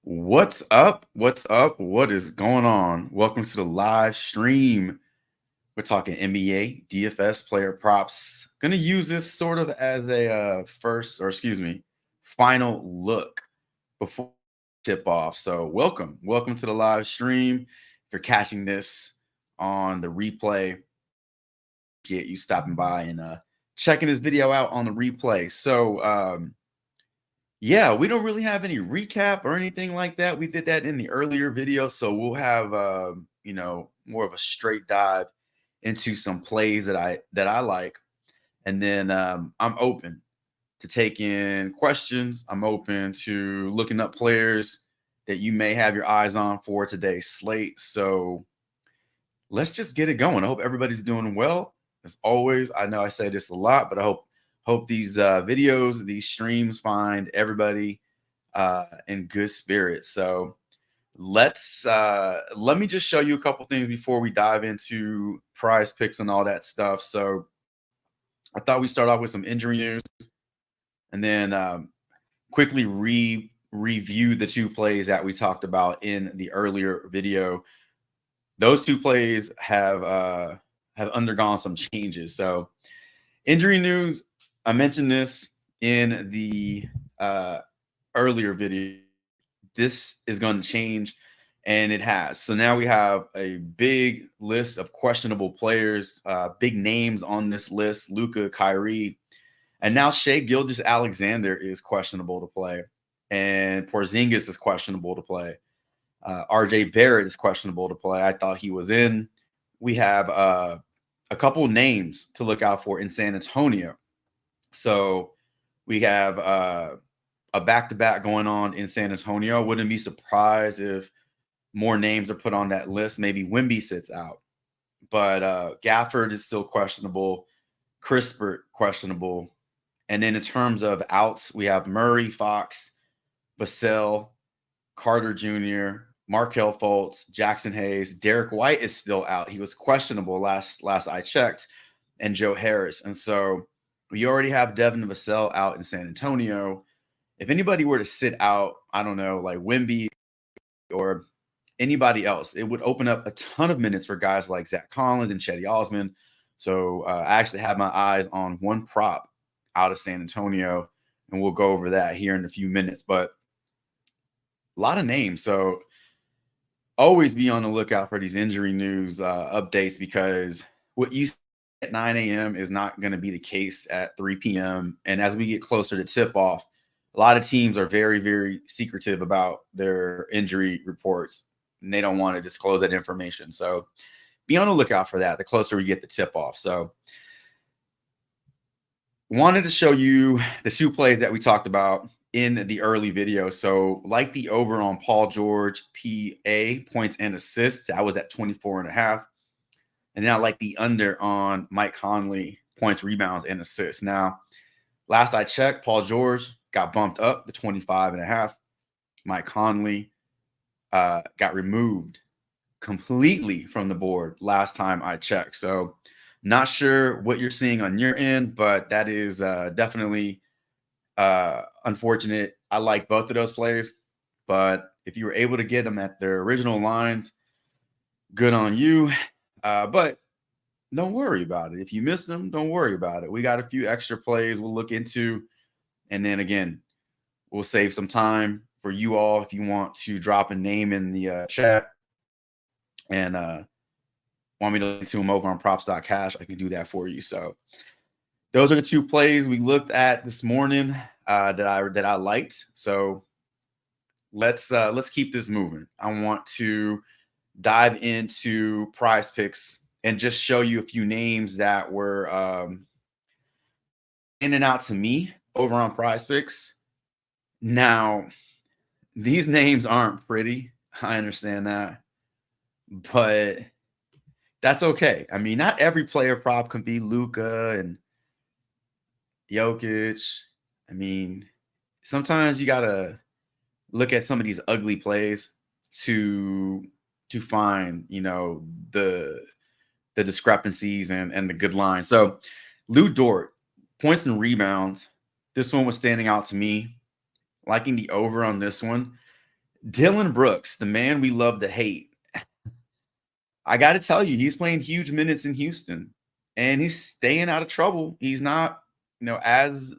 What's up? What's up? What is going on? Welcome to the live stream. We're talking NBA, DFS player props. Gonna use this sort of as a final look before tip off. So welcome to the live stream. If you're catching this on the replay, get you stopping by and checking this video out on the replay. Yeah, we don't really have any recap or anything like that. We did that in the earlier video, so we'll have more of a straight dive into some plays that I like, and then I'm open to taking questions. I'm open to looking up players that you may have your eyes on for today's slate. So let's just get it going. I hope everybody's doing well. As always, I know I say this a lot, but I hope these videos, these streams find everybody in good spirits. So let me just show you a couple things before we dive into prize picks and all that stuff. So I thought we'd start off with some injury news and then quickly review the two plays that we talked about in the earlier video. Those two plays have undergone some changes. So injury news, I mentioned this in the earlier video. This is going to change, and it has. So now we have a big list of questionable players, big names on this list: Luka, Kyrie, and now Shai Gilgeous-Alexander is questionable to play, and Porzingis is questionable to play. RJ Barrett is questionable to play. I thought he was in. We have a couple names to look out for in San Antonio. So we have a back-to-back going on in San Antonio. Wouldn't be surprised if more names are put on that list. Maybe Wemby sits out. But Gafford is still questionable. Crispert, questionable. And then in terms of outs, we have Murray, Fox, Vassell, Carter Jr., Markelle Fultz, Jackson Hayes. Derek White is still out. He was questionable last I checked. And Joe Harris. And so we already have Devin Vassell out in San Antonio. If anybody were to sit out, I don't know, like Wemby or anybody else, it would open up a ton of minutes for guys like Zach Collins and Cedi Osman. So I actually have my eyes on one prop out of San Antonio, and we'll go over that here in a few minutes. But a lot of names. So always be on the lookout for these injury news updates, because what you see at 9 a.m. is not going to be the case at 3 p.m. And as we get closer to tip-off, a lot of teams are very, very secretive about their injury reports, and they don't want to disclose that information. So be on the lookout for that the closer we get to tip-off. So wanted to show you the two plays that we talked about in the early video. So like the over on Paul George, PA, points and assists, I was at 24.5. And then I like the under on Mike Conley, points, rebounds, and assists. Now, last I checked, Paul George got bumped up to 25.5. Mike Conley got removed completely from the board last time I checked. So not sure what you're seeing on your end, but that is definitely unfortunate. I like both of those players, but if you were able to get them at their original lines, good on you. But don't worry about it. If you missed them, don't worry about it. We got a few extra plays we'll look into. And then again, we'll save some time for you all if you want to drop a name in the chat and want me to link to them over on props.cash, I can do that for you. So those are the two plays we looked at this morning that I liked. So let's keep this moving. I want to dive into prize picks and just show you a few names that were in and out to me over on prize picks. Now, these names aren't pretty. I understand that, but that's okay. I mean, not every player prop can be Luka and Jokic. I mean, sometimes you got to look at some of these ugly plays to find, the discrepancies and the good lines. So Lou Dort, points and rebounds. This one was standing out to me. Liking the over on this one. Dylan Brooks, the man we love to hate. I got to tell you, he's playing huge minutes in Houston, and he's staying out of trouble. He's not, as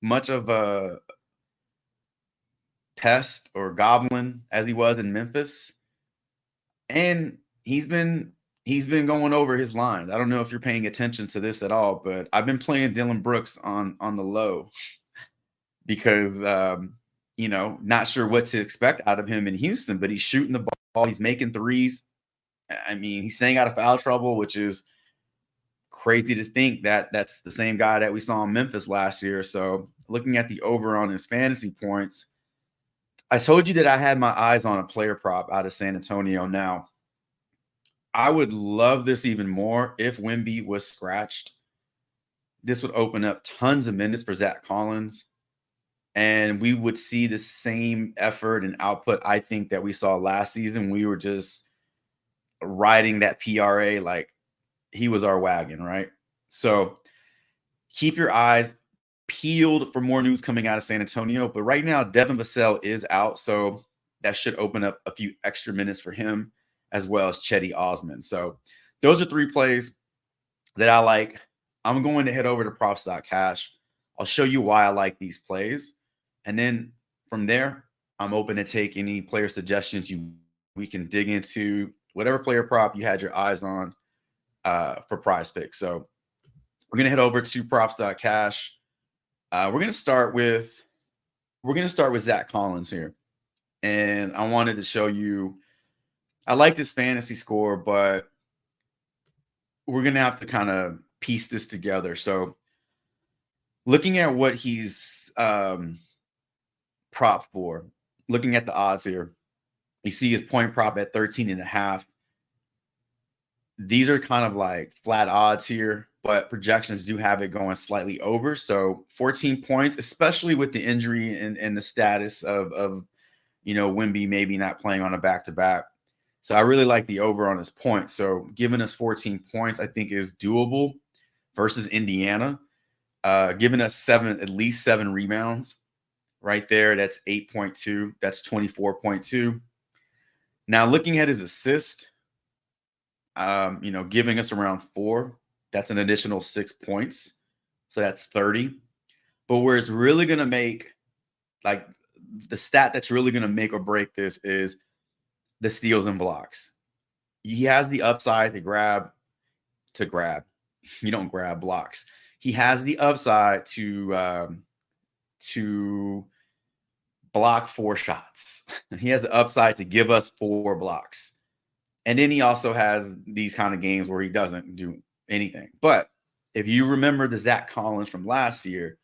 much of a pest or goblin as he was in Memphis, and he's been going over his lines. I don't know if you're paying attention to this at all, but I've been playing Dylan Brooks on the low because not sure what to expect out of him in Houston, but he's shooting the ball, he's making threes. I mean, he's staying out of foul trouble, which is crazy to think that that's the same guy that we saw in Memphis last year. So looking at the over on his fantasy points, I told you that I had my eyes on a player prop out of San Antonio. Now, I would love this even more if Wemby was scratched. This would open up tons of minutes for Zach Collins, and we would see the same effort and output, I think, that we saw last season. We were just riding that PRA like he was our wagon, right? So keep your eyes peeled for more news coming out of San Antonio. But right now, Devin Vassell is out, so that should open up a few extra minutes for him, as well as Chetty Osman. So those are 3 plays that I like. I'm going to head over to props.cash. I'll show you why I like these plays. And then from there, I'm open to take any player suggestions we can dig into whatever player prop you had your eyes on for Prize Picks. So we're going to head over to props.cash. We're going to start with Zach Collins here. And I wanted to show you, I like this fantasy score, but we're going to have to kind of piece this together. So looking at what he's prop for, looking at the odds here, you see his point prop at 13.5. These are kind of like flat odds here, but projections do have it going slightly over. So 14 points, especially with the injury and the status of Wemby maybe not playing on a back-to-back. So I really like the over on his points. So giving us 14 points, I think, is doable versus Indiana. Giving us at least 7 rebounds right there. That's 8.2. That's 24.2. Now looking at his assist, giving us around 4, that's an additional 6 points. So that's 30. But where it's really going to make, like, the stat that's really going to make or break this is the steals and blocks. He has the upside to grab. You don't grab blocks. He has the upside to block 4 shots. He has the upside to give us 4 blocks. And then he also has these kind of games where he doesn't do anything. But if you remember the Zach Collins from last year,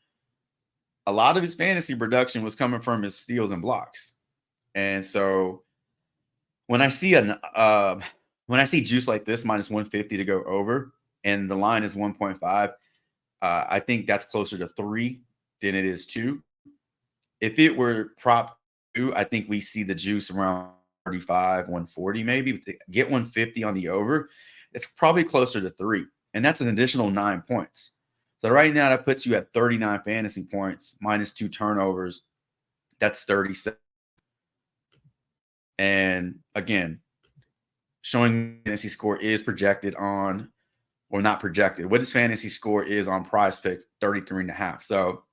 a lot of his fantasy production was coming from his steals and blocks. And so when I see juice like this, minus 150 to go over, and the line is 1.5, I think that's closer to 3 than it is 2. If it were prop 2, I think we see the juice around 35, 140 maybe. To get 150 on the over, it's probably closer to 3. And that's an additional 9 points. So right now that puts you at 39 fantasy points, minus 2 turnovers. That's 37. And again, showing fantasy score is projected on, or not projected, what his fantasy score is on Prize Picks, 33.5. So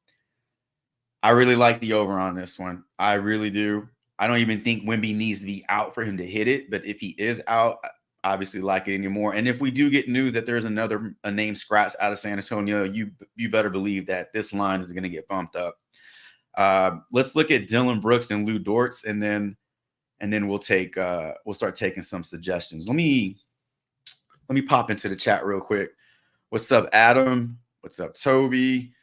I really like the over on this one. I really do. I don't even think Wemby needs to be out for him to hit it. But if he is out, I obviously like it anymore. And if we do get news that there's a name scratch out of San Antonio, you better believe that this line is going to get bumped up. Let's look at Dylan Brooks and Lou Dortz, and then we'll start taking some suggestions. Let me pop into the chat real quick. What's up, Adam? What's up, Toby?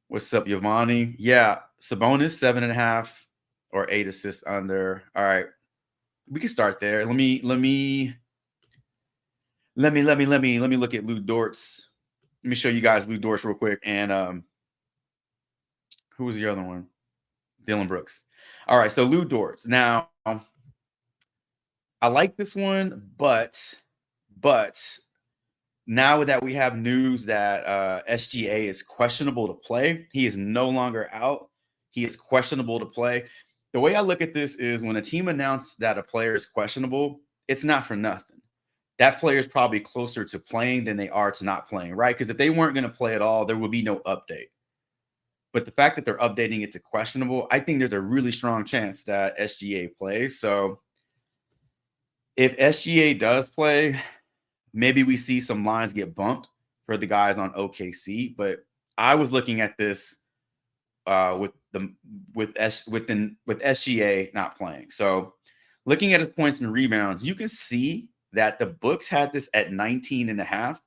What's up, Giovanni? Yeah, Sabonis 7.5 or 8 assists under. All right, we can start there. Let me look at Lou Dortz. Let me show you guys Lou Dortz real quick. And who was the other one? Dylan Brooks. All right, so Lou Dortz. Now, I like this one, but now that we have news that SGA is questionable to play, he is no longer out. He is questionable to play. the way I look at this is when a team announced that a player is questionable, it's not for nothing. That player is probably closer to playing than they are to not playing, right? Because if they weren't going to play at all, there would be no update. But the fact that they're updating it to questionable, I think there's a really strong chance that SGA plays. So if SGA does play, maybe we see some lines get bumped for the guys on OKC. But I was looking at this with SGA not playing. So looking at his points and rebounds, you can see that the books had this at 19.5.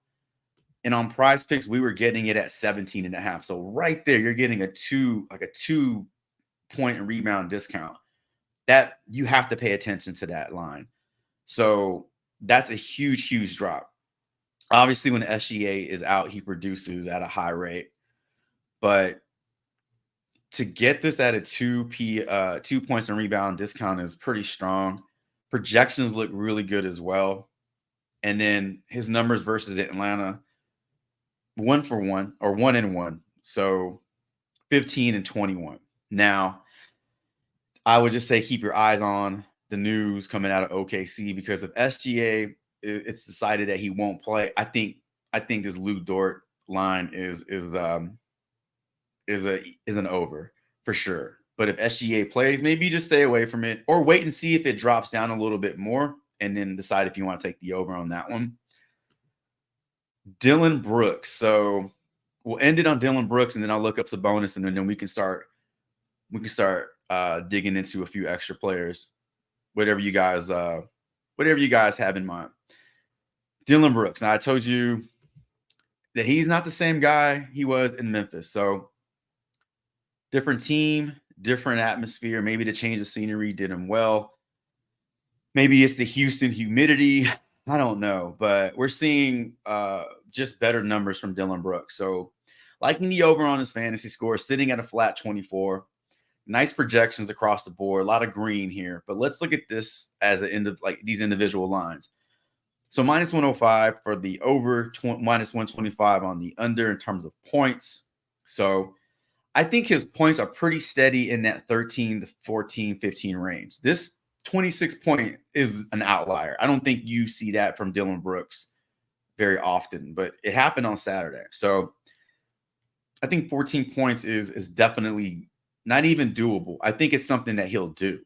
And on Prize Picks, we were getting it at 17.5. So right there, you're getting a 2-point rebound discount. That you have to pay attention to that line. So that's a huge, huge drop. Obviously, when SGA is out, he produces at a high rate. But to get this at a 2 points and rebound discount is pretty strong. Projections look really good as well. And then his numbers versus Atlanta, 1-for-1 or 1-and-1. So 15 and 21. Now, I would just say keep your eyes on the news coming out of OKC, because if SGA it's decided that he won't play, I think this Lou Dort line is an over for sure. But if SGA plays, maybe just stay away from it or wait and see if it drops down a little bit more and then decide if you want to take the over on that one. Dylan Brooks. So we'll end it on Dylan Brooks, and then I'll look up Sabonis, and then we can start digging into a few extra players, whatever you guys have in mind. Dylan Brooks. Now I told you that he's not the same guy he was in Memphis. So different team, different atmosphere. Maybe the change of scenery did him well. Maybe it's the Houston humidity. I don't know, but we're seeing just better numbers from Dylan Brooks. So liking the over on his fantasy score, sitting at a flat 24. Nice projections across the board. A lot of green here. But let's look at this as an end of like these individual lines. So minus 105 for the over, minus 125 on the under in terms of points. So I think his points are pretty steady in that 13 to 14, 15 range. This 26 point is an outlier. I don't think you see that from Dylan Brooks very often, but it happened on Saturday. So I think 14 points is definitely not even doable. I think it's something that he'll do.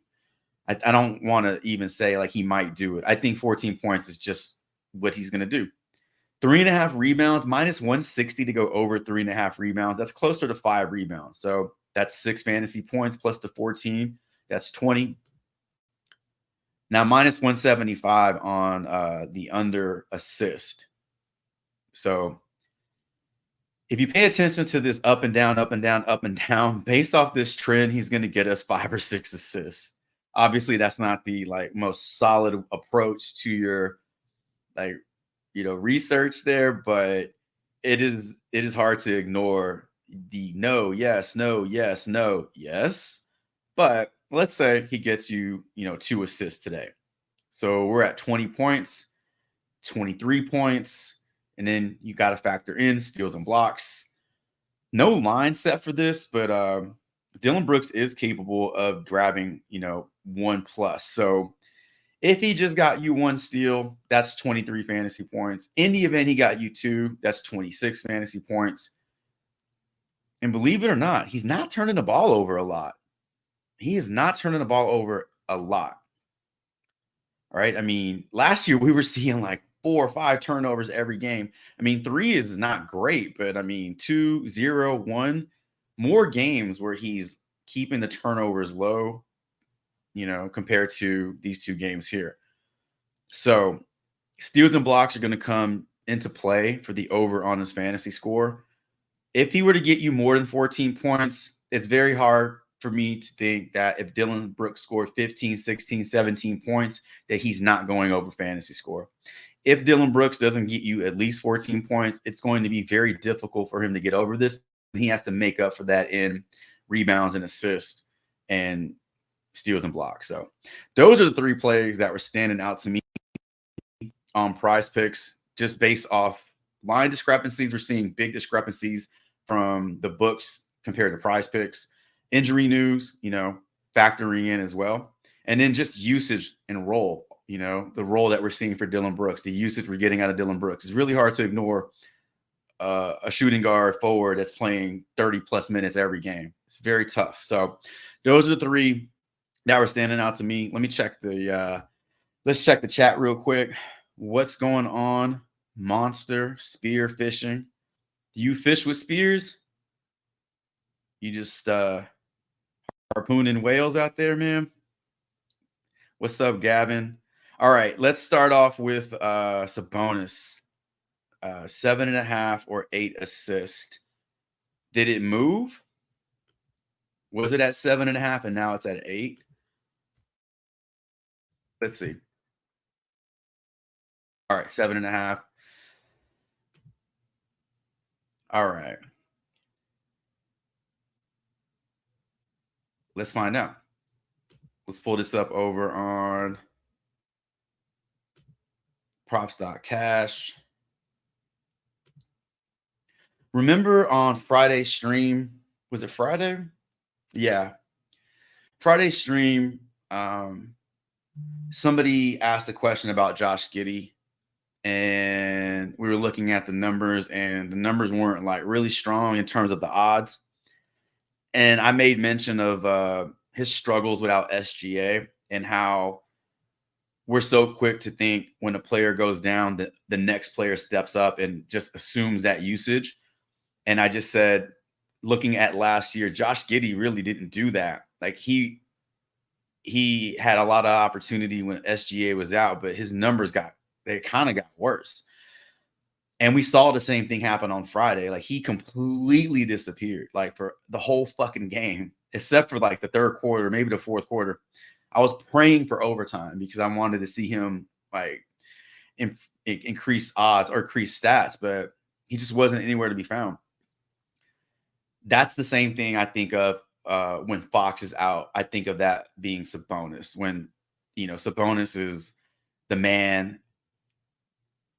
I don't want to even say like he might do it. I think 14 points is just what he's going to do. 3.5 rebounds, minus 160 to go over 3.5 rebounds. That's closer to 5 rebounds. So that's 6 fantasy points plus the 14. That's 20. Now, minus 175 on the under assist. So if you pay attention to this up and down, up and down, up and down, based off this trend, he's going to get us 5 or 6 assists. Obviously, that's not the like most solid approach to your research there, but it is hard to ignore the no, yes, no, yes, no, yes. But let's say he gets you, 2 assists today. So we're at 20 points, 23 points, and then you got to factor in steals and blocks. No line set for this, but Dylan Brooks is capable of grabbing, 1+. So if he just got you 1 steal, that's 23 fantasy points. In the event he got you 2, that's 26 fantasy points. And believe it or not, he's not turning the ball over a lot. He is not turning the ball over a lot. All right. I mean, last year we were seeing like 4 or 5 turnovers every game. I mean, 3 is not great, but I mean, 2, 0, 1, more games where he's keeping the turnovers low, compared to these 2 games here. So steals and blocks are going to come into play for the over on his fantasy score. If he were to get you more than 14 points, it's very hard for me to think that if Dylan Brooks scored 15, 16, 17 points, that he's not going over fantasy score. If Dylan Brooks doesn't get you at least 14 points, it's going to be very difficult for him to get over this. He has to make up for that in rebounds and assists and steals and blocks. So those are the 3 plays that were standing out to me on Prize Picks, just based off line discrepancies. We're seeing big discrepancies from the books compared to Prize Picks. Injury news, factoring in as well. And then just usage and role, the role that we're seeing for Dillon Brooks, the usage we're getting out of Dillon Brooks. It's really hard to ignore a shooting guard forward that's playing 30 plus minutes every game. It's very tough. So those are the three that were standing out to me. Let me check let's check the chat real quick. What's going on? Monster spear fishing. Do you fish with spears? You just harpooning whales out there, man? What's up, Gavin? All right, let's start off with Sabonis. 7.5 or 8 assists. Did it move? Was it at 7.5 and now it's at 8? Let's see. All right, 7.5. All right. Let's find out. Let's pull this up over on props.cash. Remember on Friday's stream, was it Friday? Yeah. Friday's stream, somebody asked a question about Josh Giddey, and we were looking at the numbers, and the numbers weren't like really strong in terms of the odds. And I made mention of his struggles without SGA and how we're so quick to think when a player goes down that the next player steps up and just assumes that usage. And I just said, looking at last year, Josh Giddey really didn't do that. Like he had a lot of opportunity when SGA was out, but his numbers kind of got worse. And we saw the same thing happen on Friday. Like he completely disappeared, like for the whole fucking game, except for like the third quarter, maybe the fourth quarter. I was praying for overtime because I wanted to see him like increase odds or increase stats, but he just wasn't anywhere to be found. That's the same thing I think of when Fox is out. I think of that being Sabonis. When, Sabonis is the man,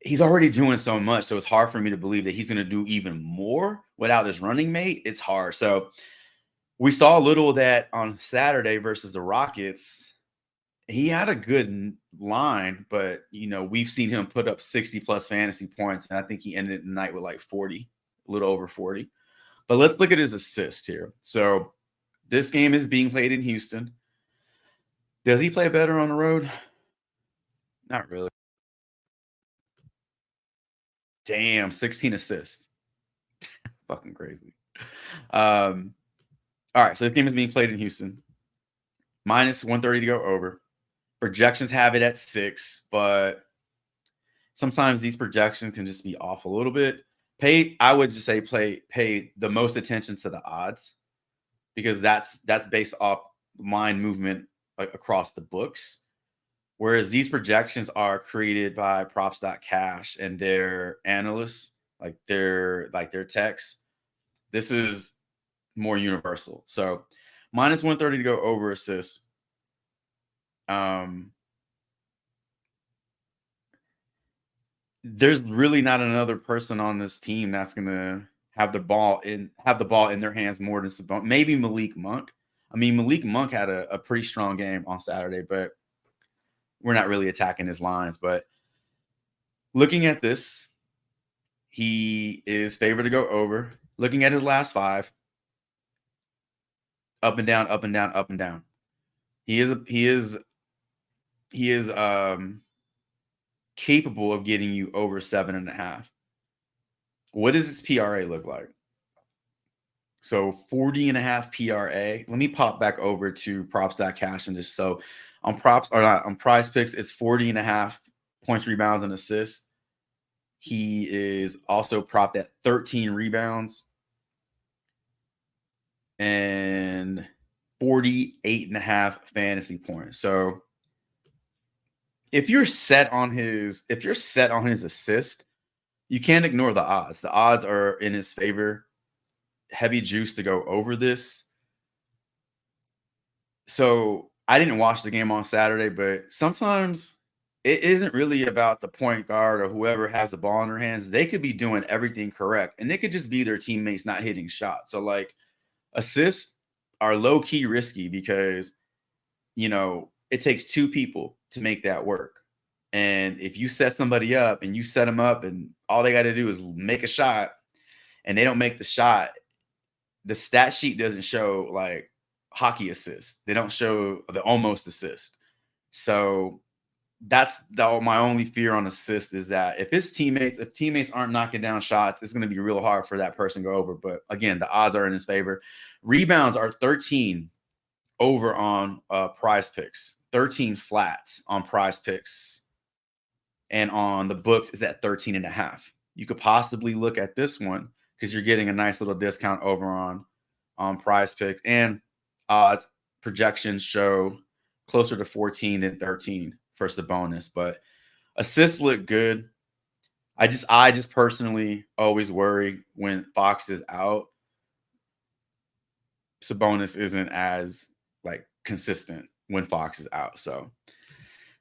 he's already doing so much. So it's hard for me to believe that he's going to do even more without his running mate. It's hard. So we saw a little of that on Saturday versus the Rockets. He had a good line, but, we've seen him put up 60 plus fantasy points. And I think he ended the night with like 40, a little over 40. But let's look at his assist here. So this game is being played in Houston. Does he play better on the road? Not really. Damn, 16 assists. Fucking crazy. All right, so this game is being played in Houston. Minus 130 to go over. Projections have it at 6, but sometimes these projections can just be off a little bit. I would just say pay the most attention to the odds, because that's based off line movement across the books. Whereas these projections are created by props.cash and their analysts, like their techs. This is more universal. So minus 130 to go over assists. There's really not another person on this team that's gonna have the ball in their hands more than Sabonis. Maybe Malik Monk. I mean, Malik Monk had a pretty strong game on Saturday, but we're not really attacking his lines. But looking at this, he is favored to go over. Looking at his last 5, up and down, up and down, up and down. He is capable of getting you over 7.5. What does his PRA look like? So 40.5 PRA. Let me pop back over to props.cash and just so on Prize Picks, it's 40.5 points, rebounds, and assists. He is also propped at 13 rebounds and 48.5 fantasy points. So if you're set on his assist, you can't ignore the odds. The odds are in his favor. Heavy juice to go over this. So I didn't watch the game on Saturday, but sometimes it isn't really about the point guard or whoever has the ball in their hands. They could be doing everything correct, and it could just be their teammates not hitting shots. So like assists are low key risky because it takes two people to make that work. And if you set somebody up and you set them up and all they got to do is make a shot and they don't make the shot, the stat sheet doesn't show like hockey assist. They don't show the almost assist. So that's my only fear on assist is that if teammates aren't knocking down shots, it's going to be real hard for that person to go over. But again, the odds are in his favor. Rebounds are 13 over on Prize Picks, 13 flats on Prize Picks, and on the books is at 13.5. You could possibly look at this one because you're getting a nice little discount over on Prize Picks, and odds projections show closer to 14 than 13 for Sabonis. But assists look good. I just personally always worry when Fox is out, Sabonis isn't as like consistent when Fox is out. So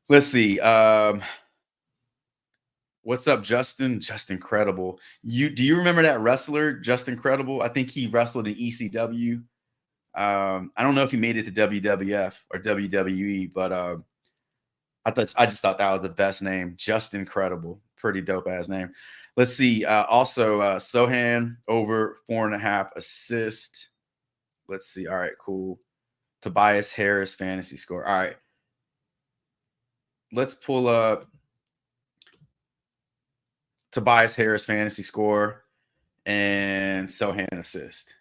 let's see. What's up, Justin? Just incredible. Do you remember that wrestler, Just Incredible? I think he wrestled in ECW. I don't know if he made it to WWF or WWE, but I just thought that was the best name. Just Incredible. Pretty dope ass name. Let's see. Also, Sohan over 4.5 assist. Let's see. All right, cool. Tobias Harris fantasy score. All right. Let's pull up Tobias Harris fantasy score and Sohan assist.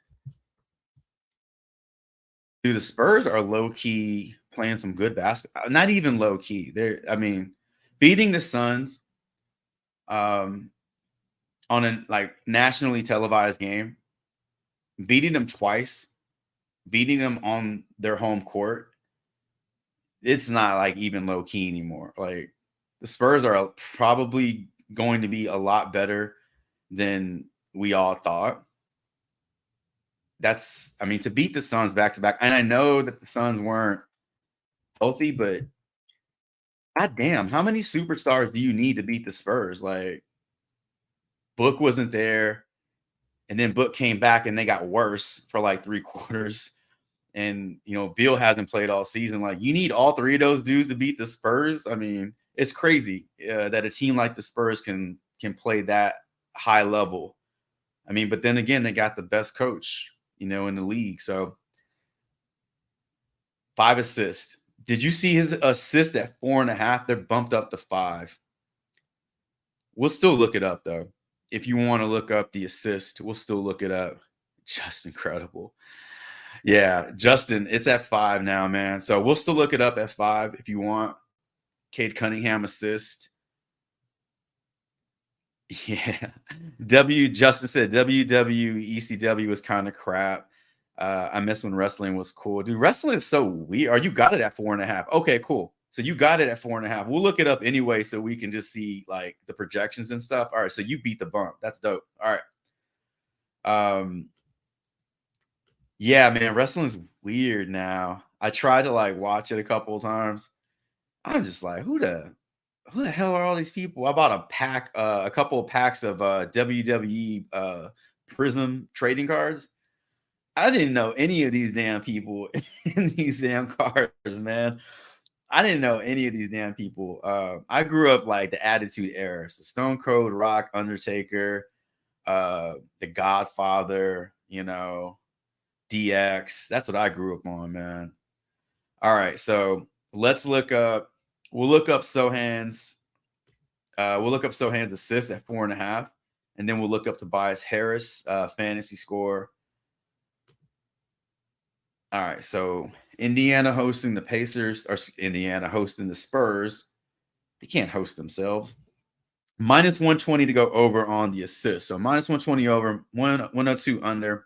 Dude, the Spurs are low-key playing some good basketball. Not even low-key. Beating the Suns on a like nationally televised game, beating them twice, beating them on their home court, it's not like even low-key anymore. Like the Spurs are probably going to be a lot better than we all thought. To beat the Suns back-to-back, and I know that the Suns weren't healthy, but goddamn, how many superstars do you need to beat the Spurs? Like, Book wasn't there, and then Book came back, and they got worse for like 3 quarters. And, Beal hasn't played all season. Like, you need all 3 of those dudes to beat the Spurs. I mean, it's crazy that a team like the Spurs can play that high level. I mean, but then again, they got the best coach, in the league. So 5 assists. Did you see his assist at 4.5? They're bumped up to 5. We'll still look it up though. If you want to look up the assist, we'll still look it up. Just incredible. Yeah, Justin, it's at 5 now, man. So we'll still look it up at 5 if you want. Cade Cunningham assist. Yeah. Justin said WWECW was kind of crap. I miss when wrestling was cool. Dude, wrestling is so weird. Or you got it at 4.5. Okay, cool. So you got it at 4.5. We'll look it up anyway so we can just see like the projections and stuff. All right, so you beat the bump. That's dope. All right. Yeah, man, wrestling's weird now. I tried to like watch it a couple of times. I'm just like, who the hell are all these people? I bought a couple of packs of WWE Prism trading cards. I didn't know any of these damn people in these damn cards, man. I didn't know any of these damn people. I grew up like the Attitude Era. So Stone Cold, Rock, Undertaker, The Godfather, DX. That's what I grew up on, man. All right, so let's look up. We'll look up Sohan's. We'll look up Sohan's assist at 4.5, and then we'll look up Tobias Harris fantasy score. All right, so Indiana hosting the Pacers, or Indiana hosting the Spurs. They can't host themselves. Minus 120 to go over on the assist. So minus 120 over, 102 under.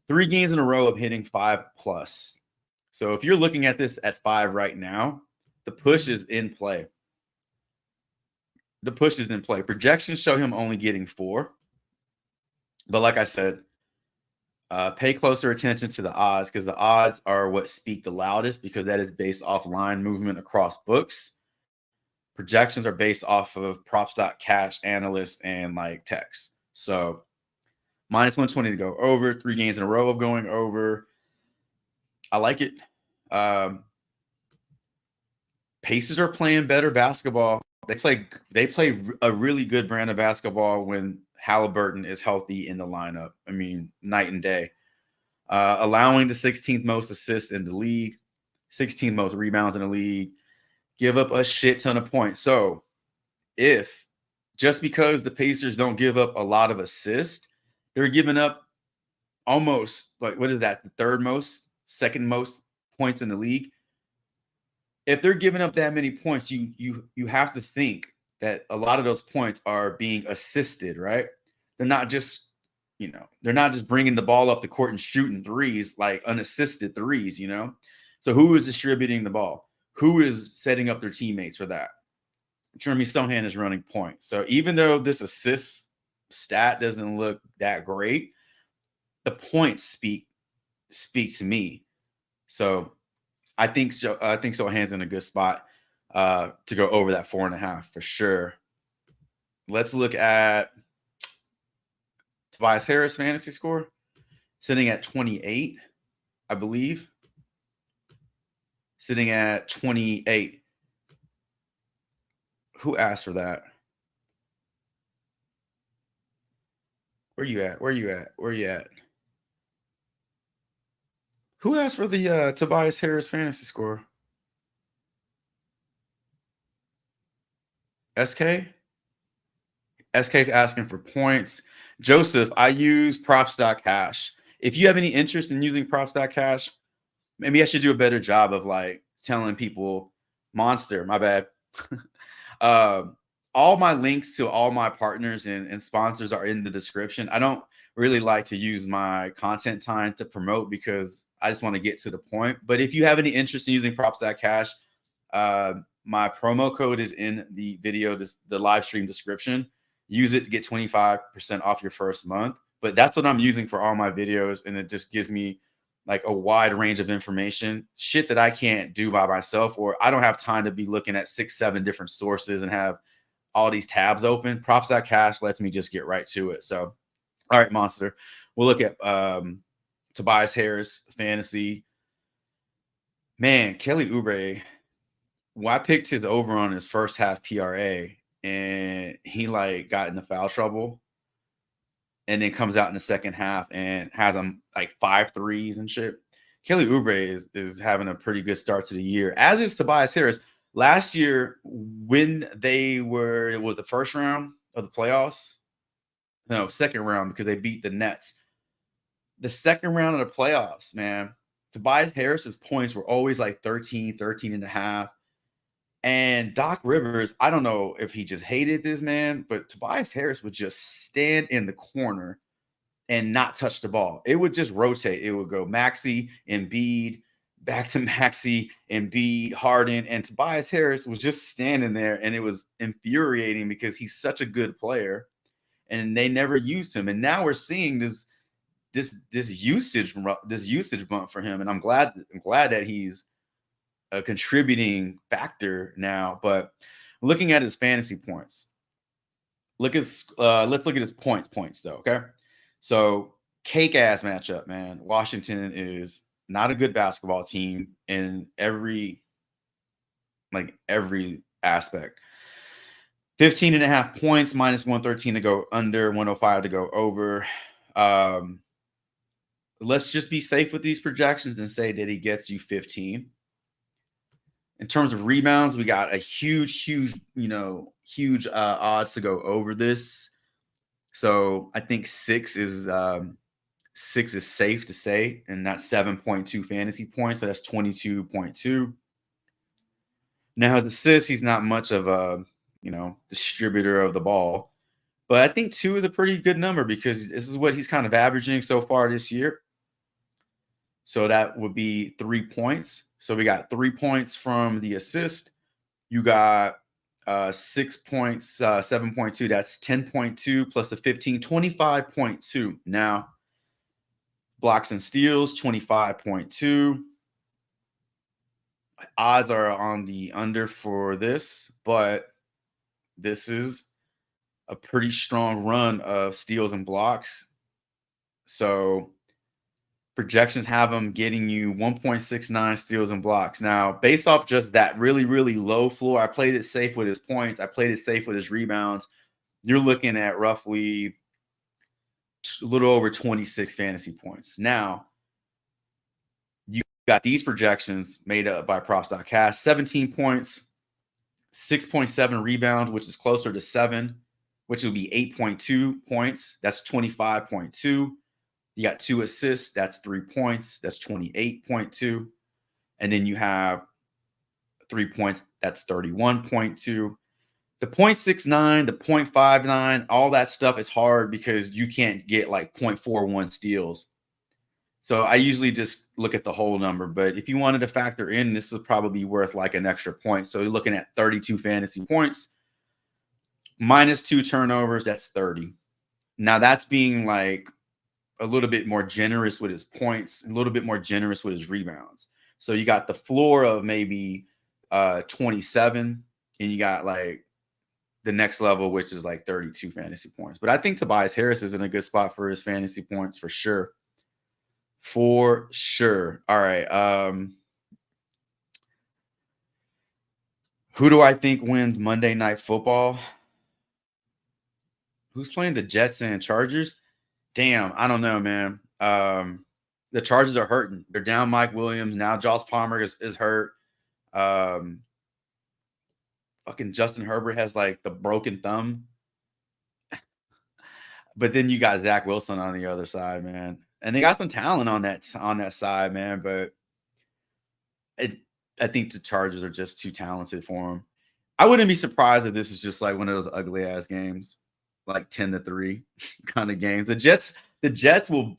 3 games in a row of hitting 5+. So if you're looking at this at 5 right now, the push is in play. The push is in play. Projections show him only getting 4. But like I said, pay closer attention to the odds because the odds are what speak the loudest because that is based off line movement across books. Projections are based off of props.cash analysts and like text. So minus 120 to go over, 3 games in a row of going over. I like it. Pacers are playing better basketball. They play a really good brand of basketball when Halliburton is healthy in the lineup. I mean, night and day. Allowing the 16th most assists in the league, 16th most rebounds in the league, give up a shit ton of points. So if just because the Pacers don't give up a lot of assists, they're giving up almost like, what is that? The third most, second most points in the league. If they're giving up that many points, you have to think that a lot of those points are being assisted, right? They're not just, they're not just bringing the ball up the court and shooting threes, like unassisted threes, So who is distributing the ball? Who is setting up their teammates for that? Jeremy Sohan is running point. So even though this assist stat doesn't look that great, the points speak to me. So I think Sohan's in a good spot to go over that 4.5 for sure. Let's look at Tobias Harris fantasy score, sitting at 28, I believe. Sitting at 28. Who asked for that? Where you at? Who asked for the Tobias Harris fantasy score? SK? SK's asking for points. Joseph, I use props.cash. If you have any interest in using props.cash, maybe I should do a better job of like telling people, Monster, my bad. All my links to all my partners and sponsors are in the description. I don't really like to use my content time to promote because I just want to get to the point. But if you have any interest in using props.cash, my promo code is in the video, the live stream description. Use it to get 25% off your first month. But that's what I'm using for all my videos. And it just gives me like a wide range of information, shit that I can't do by myself, or I don't have time to be looking at 6-7 different sources and have all these tabs open. Props.cash lets me just get right to it. So, all right, Monster. We'll look at Tobias Harris fantasy. Man, Kelly Oubre. Well, I picked his over on his first half PRA, and he like got into foul trouble, and then comes out in the second half and has them like 5 threes and shit. Kelly Oubre is having a pretty good start to the year, as is Tobias Harris. Last year, when it was the first round of the playoffs. No, second round, because they beat the Nets. The second round of the playoffs, man, Tobias Harris's points were always like 13 and a half. And Doc Rivers, I don't know if he just hated this man, but Tobias Harris would just stand in the corner and not touch the ball. It would just rotate. It would go Maxey, Embiid, back to Maxey, Embiid, Harden, and Tobias Harris was just standing there, and it was infuriating because he's such a good player, and they never used him. And now we're seeing this usage bump for him, and I'm glad that he's a contributing factor now. But looking at his fantasy points, let's look at his points though. Okay, so cake ass matchup, man. Washington is not a good basketball team in every aspect. 15.5 points, minus 113 to go under, 105 to go over. Let's just be safe with these projections and say that he gets you 15. In terms of rebounds, we got a huge odds to go over this. So I think 6 is safe to say, and that's 7.2 fantasy points. So that's 22.2. Now his assists, he's not much of a distributor of the ball, but I think 2 is a pretty good number because this is what he's kind of averaging so far this year. So that would be 3 points. So we got 3 points from the assist. You got 6 points, 7.2. That's 10.2 plus the 15, 25.2. Now, blocks and steals, 25.2. Odds are on the under for this, but this is a pretty strong run of steals and blocks. So projections have him getting you 1.69 steals and blocks. Now, based off just that really, really low floor, I played it safe with his points. I played it safe with his rebounds. You're looking at roughly a little over 26 fantasy points. Now, you got these projections made up by props.cash, 17 points, 6.7 rebounds, which is closer to 7, which would be 8.2 points. That's 25.2. You got 2 assists. That's 3 points. That's 28.2. And then you have 3 points. That's 31.2. The 0.69, the 0.59, all that stuff is hard because you can't get like 0.41 steals. So I usually just look at the whole number. But if you wanted to factor in, this is probably worth like an extra point. So you're looking at 32 fantasy points minus 2 turnovers. That's 30. Now that's being like a little bit more generous with his points, a little bit more generous with his rebounds. So you got the floor of maybe 27, and you got like the next level, which is like 32 fantasy points. But I think Tobias Harris is in a good spot for his fantasy points for sure. For sure. All right. Who do I think wins Monday Night Football? Who's playing the Jets and Chargers? Damn, I don't know, man. The Chargers are hurting. They're down Mike Williams. Now Josh Palmer is hurt. Fucking Justin Herbert has like the broken thumb. But then you got Zach Wilson on the other side, man. And they got some talent on that side, man. But I think the Chargers are just too talented for them. I wouldn't be surprised if this is just like one of those ugly ass games, like 10-3 kind of games. The Jets will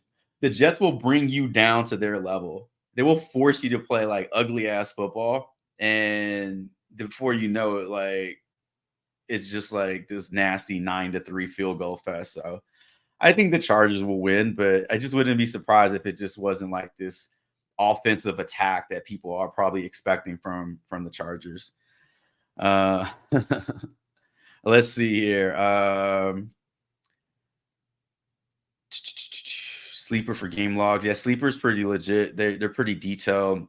bring you down to their level. They will force you to play like ugly ass football, and before you know it, like it's just like this nasty 9-3 field goal fest. So I think the Chargers will win, but I just wouldn't be surprised if it just wasn't like this offensive attack that people are probably expecting from the Chargers. Let's see here. Sleeper for game logs. Yeah, Sleeper's pretty legit. They're pretty detailed.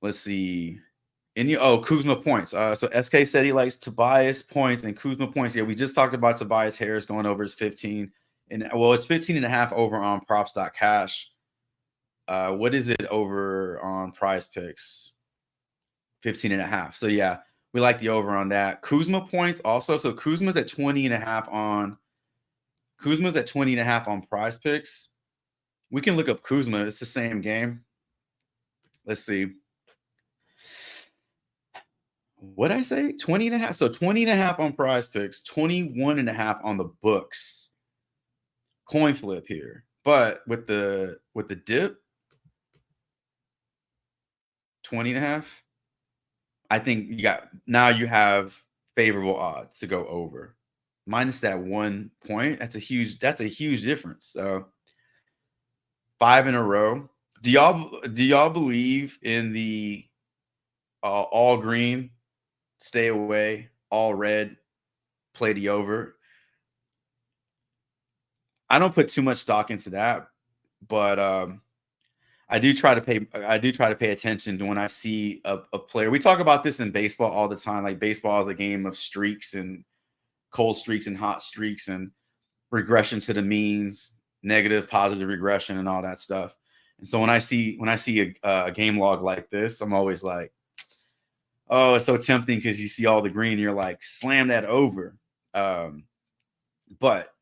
Let's see. Kuzma points. So SK said he likes Tobias points and Kuzma points. Yeah, we just talked about Tobias Harris going over his 15. And well, it's 15.5 over on props.cash. What is it over on Prize Picks? 15.5. So yeah, we like the over on that. Kuzma points also. So Kuzma's at 20.5 on Prize Picks. We can look up Kuzma. It's the same game. Let's see. What did I say? 20.5. So 20.5 on Prize Picks, 21.5 on the books. Coin flip here. But with the dip, 20.5. I think you have favorable odds to go over. Minus that 1 point, that's a huge difference. So 5 in a row. Do y'all believe in the all green, stay away, all red, play the over? I don't put too much stock into that, but I do try to pay attention to when I see a player. We talk about this in baseball all the time. Like baseball is a game of streaks and cold streaks and hot streaks and regression to the means, negative, positive regression, and all that stuff. And so when I see a game log like this, I'm always like, oh, it's so tempting because you see all the green. You're like, slam that over. But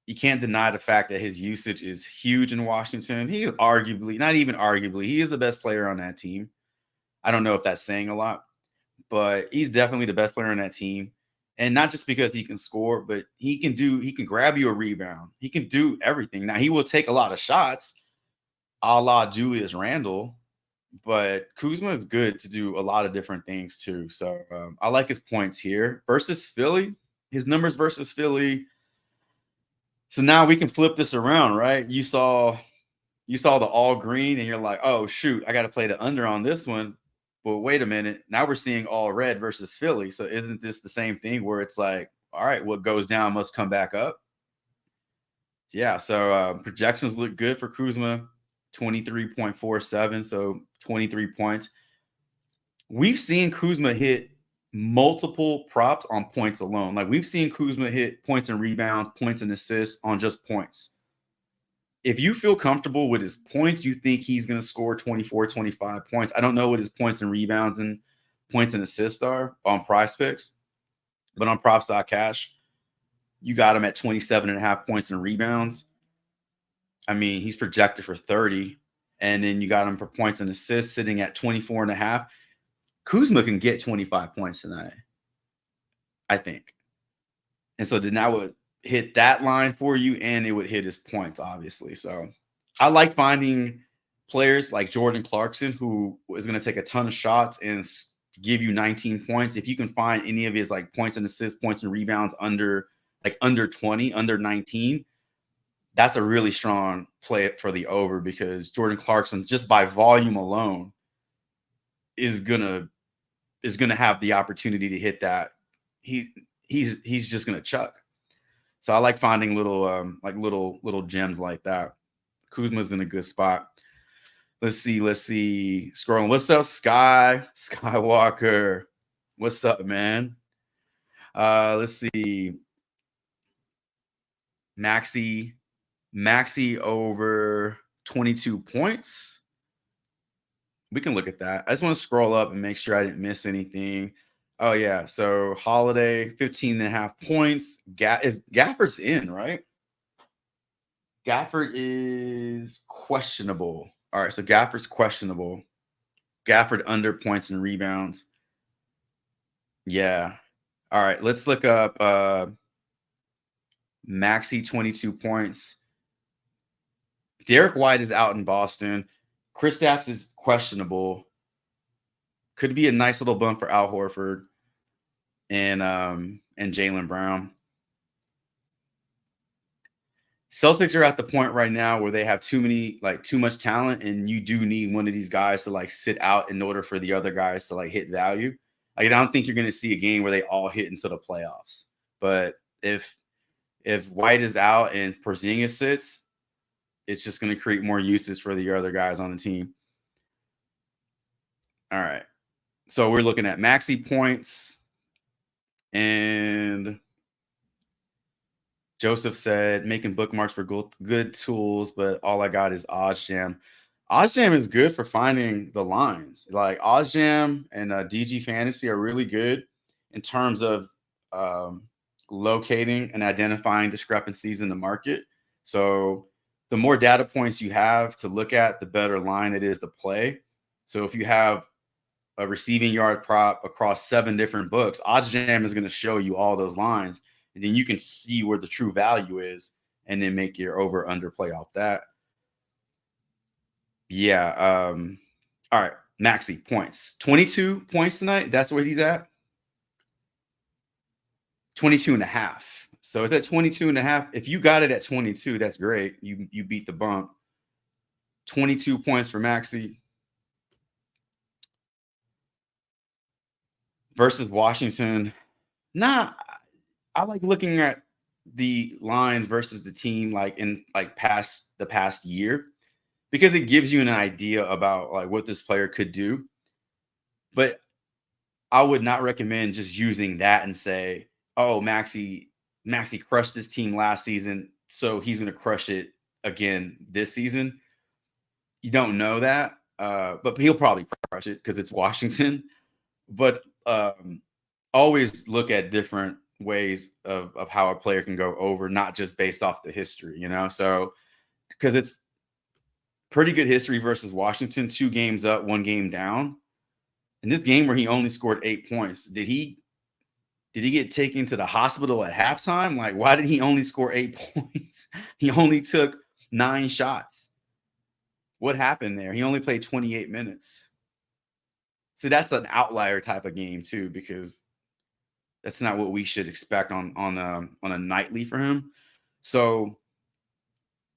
you can't deny the fact that his usage is huge in Washington. He is not even arguably, he is the best player on that team. I don't know if that's saying a lot, but he's definitely the best player on that team. And not just because he can score, but he can grab you a rebound. He can do everything. Now, he will take a lot of shots, a la Julius Randle, but Kuzma is good to do a lot of different things too. So I like his points here. Versus Philly, his numbers versus Philly. So now we can flip this around, right? You saw the all green and you're like, oh, shoot, I got to play the under on this one. But wait a minute. Now we're seeing all red versus Philly. So isn't this the same thing where it's like, all right, what goes down must come back up? Yeah, so projections look good for Kuzma, 23.47, so 23 points. We've seen Kuzma hit multiple props on points alone. Like we've seen Kuzma hit points and rebounds, points and assists on just points. If you feel comfortable with his points, you think he's going to score 24, 25 points. I don't know what his points and rebounds and points and assists are on Prize Picks, but on props.cash, you got him at 27.5 points and rebounds. I mean, he's projected for 30, and then you got him for points and assists sitting at 24.5. Kuzma can get 25 points tonight, I think. And so then that would hit that line for you, and it would hit his points, obviously. So I like finding players like Jordan Clarkson, who is going to take a ton of shots and give you 19 points. If you can find any of his like points and assists, points and rebounds under 20, under 19, that's a really strong play for the over, because Jordan Clarkson, just by volume alone, is gonna have the opportunity to hit that. He's just gonna chuck. So I like finding little gems like that. Kuzma's in a good spot. Let's see. Scrolling. What's up, Skywalker? What's up, man? Let's see. Maxey over 22 points. We can look at that. I just want to scroll up and make sure I didn't miss anything. Oh, yeah. So Holiday, 15.5 points. Gafford's in, right? Gafford is questionable. All right, so Gafford's questionable. Gafford under points and rebounds. Yeah. All right, let's look up Maxey, 22 points. Derek White is out in Boston. Kristaps is questionable. Could be a nice little bump for Al Horford and Jaylen Brown. Celtics are at the point right now where they have too much talent, and you do need one of these guys to like sit out in order for the other guys to like hit value. Like, I don't think you're going to see a game where they all hit into the playoffs. But if White is out and Porzingis sits, it's just going to create more uses for the other guys on the team. All right. So we're looking at Maxey points, and Joseph said making bookmarks for good tools, but all I got is OddsJam. OddsJam is good for finding the lines. Like OddsJam and DG Fantasy are really good in terms of locating and identifying discrepancies in the market. So the more data points you have to look at, the better line it is to play. So if you have a receiving yard prop across 7 different books, OddsJam is going to show you all those lines, and then you can see where the true value is and then make your over under play off that. Yeah. All right. Maxey points, 22 points tonight. That's where he's at. 22.5. So it's at 22.5. If you got it at 22, that's great. You beat the bump. 22 points for Maxey versus Washington. Nah, I like looking at the lines versus the team like in like the past year, because it gives you an idea about like what this player could do. But I would not recommend just using that and say, oh, Maxey crushed this team last season, so he's going to crush it again this season. You don't know that, but he'll probably crush it because it's Washington. But always look at different ways of how a player can go over, not just based off the history, you know? So, because it's pretty good history versus Washington, 2 games up, 1 game down. In this game where he only scored 8 points, did he get taken to the hospital at halftime? Like, why did he only score 8 points? He only took 9 shots. What happened there? He only played 28 minutes. So that's an outlier type of game too, because that's not what we should expect on a nightly for him. So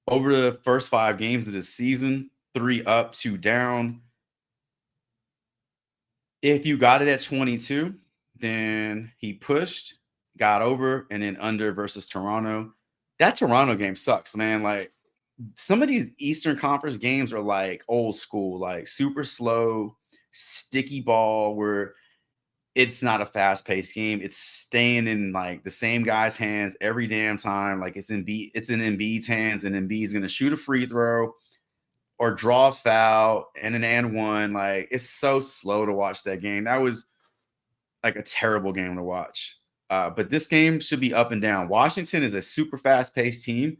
over the first 5 games of the season, 3 up, 2 down. If you got it at 22, then he pushed, got over, and then under versus Toronto. that Toronto game sucks, man. Like some of these Eastern Conference games are like old school, like super slow, sticky ball where it's not a fast-paced game. It's staying in like the same guy's hands every damn time. Like it's in Embiid's hands, and Embiid's gonna shoot a free throw or draw a foul and an and one. Like it's so slow to watch that game. That was like a terrible game to watch. But this game should be up and down. Washington is a super fast-paced team,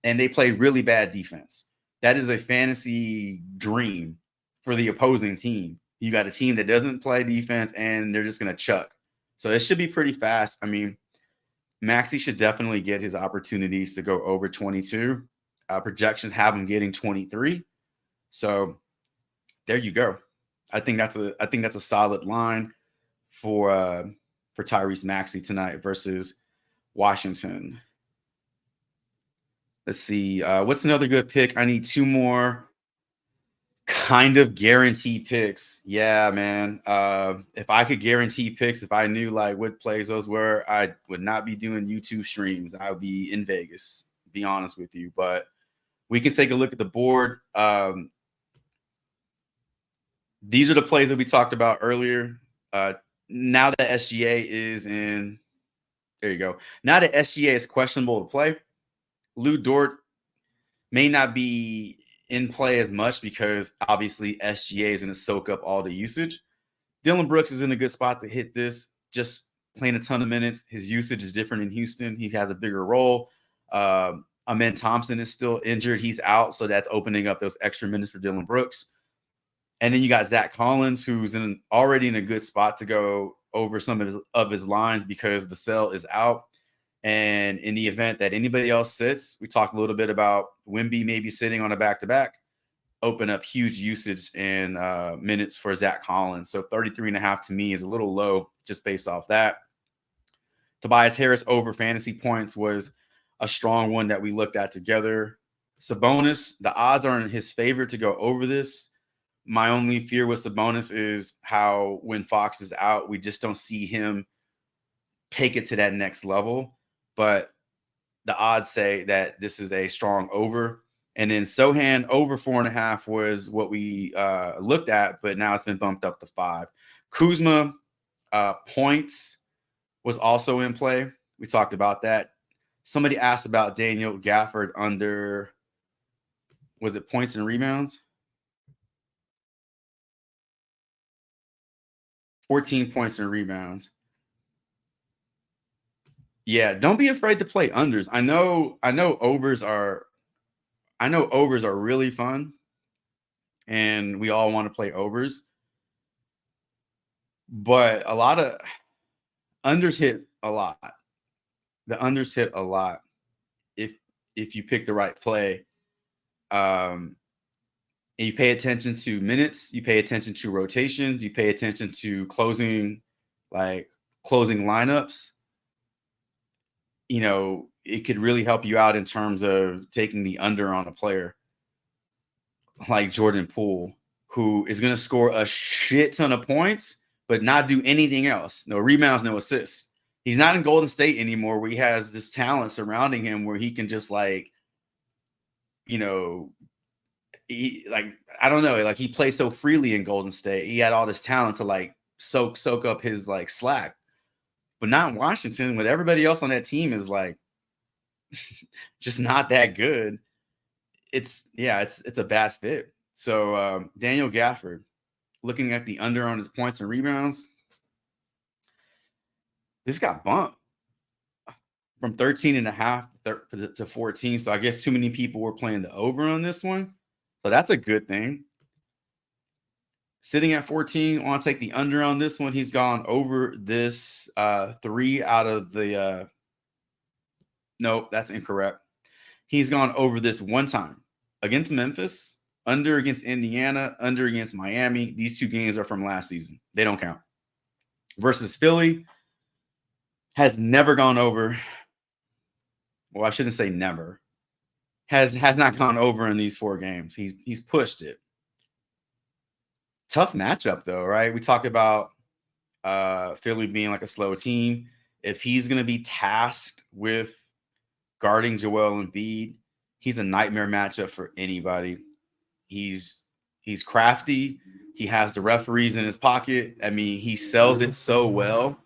and they play really bad defense. That is a fantasy dream for the opposing team. You got a team that doesn't play defense, and they're just going to chuck. So it should be pretty fast. I mean, Maxey should definitely get his opportunities to go over 22. Projections have him getting 23. So there you go. I think that's a solid line for Tyrese Maxey tonight versus Washington. Let's see. What's another good pick? I need 2 more kind of guaranteed picks. Yeah, man. If I could guarantee picks, if I knew like what plays those were, I would not be doing YouTube streams. I would be in Vegas, to be honest with you. But we can take a look at the board. These are the plays that we talked about earlier. Now that SGA is in, there you go. Now that SGA is questionable to play, Lou Dort may not be in play as much because obviously SGA is going to soak up all the usage. Dylan Brooks is in a good spot to hit this, just playing a ton of minutes. His usage is different in Houston. He has a bigger role. Amen Thompson is still injured. He's out, so that's opening up those extra minutes for Dylan Brooks. And then you got Zach Collins, who's already in a good spot to go over some of his lines because the cell is out. And in the event that anybody else sits, we talked a little bit about Wemby maybe sitting on a back-to-back, open up huge usage and minutes for Zach Collins. So 33.5 to me is a little low just based off that. Tobias Harris over fantasy points was a strong one that we looked at together. Sabonis, the odds are in his favor to go over this. My only fear with Sabonis is how when Fox is out, we just don't see him take it to that next level. But the odds say that this is a strong over. And then Sohan over 4.5 was what we looked at, but now it's been bumped up to 5. Kuzma points was also in play. We talked about that. Somebody asked about Daniel Gafford under, was it points and rebounds? 14 points and rebounds. Yeah, don't be afraid to play unders. I know overs are really fun, and we all want to play overs. But a lot of unders hit a lot. The unders hit a lot if you pick the right play. And you pay attention to minutes, you pay attention to rotations, you pay attention to closing lineups. You know, it could really help you out in terms of taking the under on a player like Jordan Poole, who is going to score a shit ton of points, but not do anything else. No rebounds, no assists. He's not in Golden State anymore where he has this talent surrounding him where he can just I don't know, like he plays so freely in Golden State. He had all this talent to soak up his slack. But not in Washington, when everybody else on that team is just not that good. It's a bad fit. So Daniel Gafford, looking at the under on his points and rebounds, this got bumped from 13.5 to 14. So I guess too many people were playing the over on this one. So that's a good thing. Sitting at 14, I want to take the under on this one. He's gone over this 3 out of the nope, that's incorrect. He's gone over this one time against Memphis, under against Indiana, under against Miami. These 2 games are from last season. They don't count. Versus Philly, has never gone over. Well, I shouldn't say never. Has not gone over in these 4 games. He's pushed it. Tough matchup though, right? We talk about Philly being like a slow team. If he's going to be tasked with guarding Joel Embiid. He's a nightmare matchup for anybody. He's crafty. He has the referees in his pocket. I mean, he sells it so well.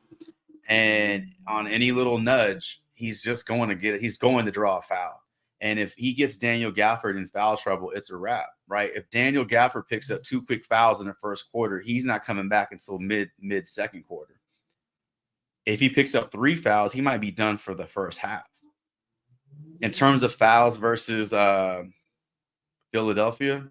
And on any little nudge, he's just going to get it. He's going to draw a foul. And if he gets Daniel Gafford in foul trouble, it's a wrap, right? If Daniel Gafford picks up 2 quick fouls in the first quarter, he's not coming back until mid second quarter. If he picks up 3 fouls, he might be done for the first half. In terms of fouls versus Philadelphia,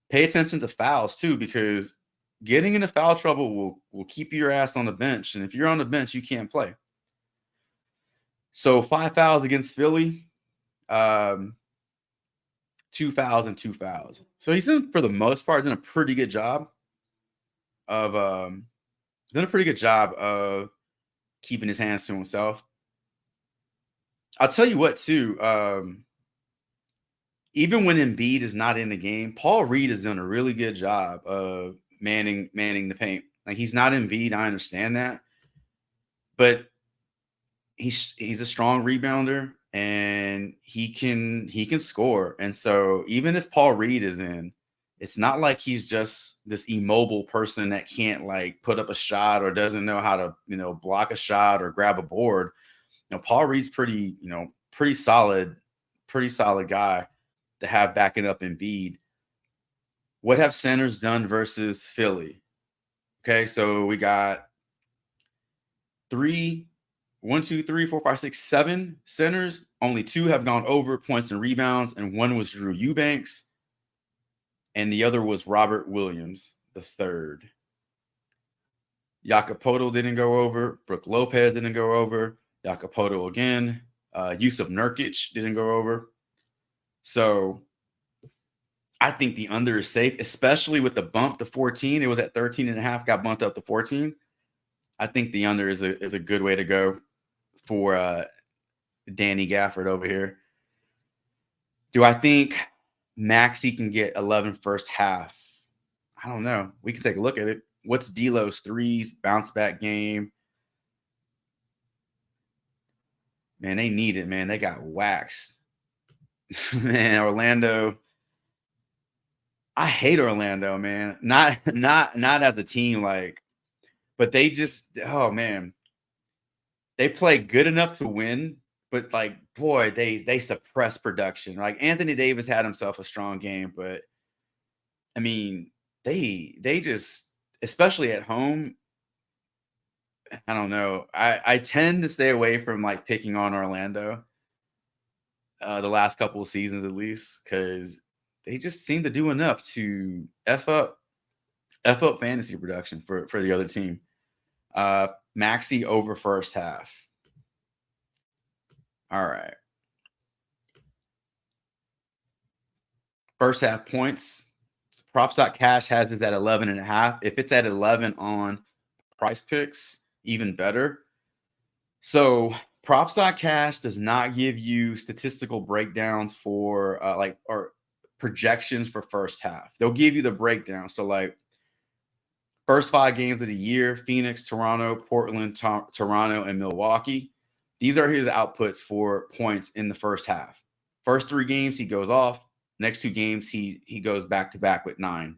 pay attention to fouls too, because getting into foul trouble will keep your ass on the bench. And if you're on the bench, you can't play. So 5 fouls against Philly, 2 fouls and 2 fouls. So he's for the most part, done a pretty good job of keeping his hands to himself. I'll tell you what, too. Even when Embiid is not in the game, Paul Reed has done a really good job of manning the paint. Like, he's not Embiid, I understand that, but he's a strong rebounder and he can score. And so even if Paul Reed is in, it's not like he's just this immobile person that can't like put up a shot or doesn't know how to, block a shot or grab a board. Paul Reed's pretty solid guy to have backing up Embiid. What have centers done versus Philly? Okay, so we got 7 centers. Only 2 have gone over points and rebounds, and 1 was Drew Eubanks, and the other was Robert Williams, the third. Jacopoto didn't go over. Brook Lopez didn't go over. Jacopoto again. Yusuf Nurkic didn't go over. So I think the under is safe, especially with the bump to 14. It was at 13.5, got bumped up to 14. I think the under is a good way to go for Danny Gafford over here. Do I think Maxey can get 11 first half? I don't know. We can take a look at it. What's D'Lo's threes, bounce back game? Man, they need it, man. They got waxed. Man, Orlando. I hate Orlando, man. Not as a team, but they just, oh man. They play good enough to win, but boy, they suppress production. Like, Anthony Davis had himself a strong game, but I mean, they just, especially at home, I don't know. I tend to stay away from picking on Orlando the last couple of seasons, at least, because they just seem to do enough to F up fantasy production for the other team. Maxey over first half. All right. First half points. Props.cash has it at 11.5. If it's at 11 on Price Picks, even better. So Props.cash does not give you statistical breakdowns for or projections for first half. They'll give you the breakdown. So first 5 games of the year: Phoenix, Toronto, Portland, Toronto, and Milwaukee. These are his outputs for points in the first half. First 3 games, he goes off. Next 2 games, he goes back-to-back with 9.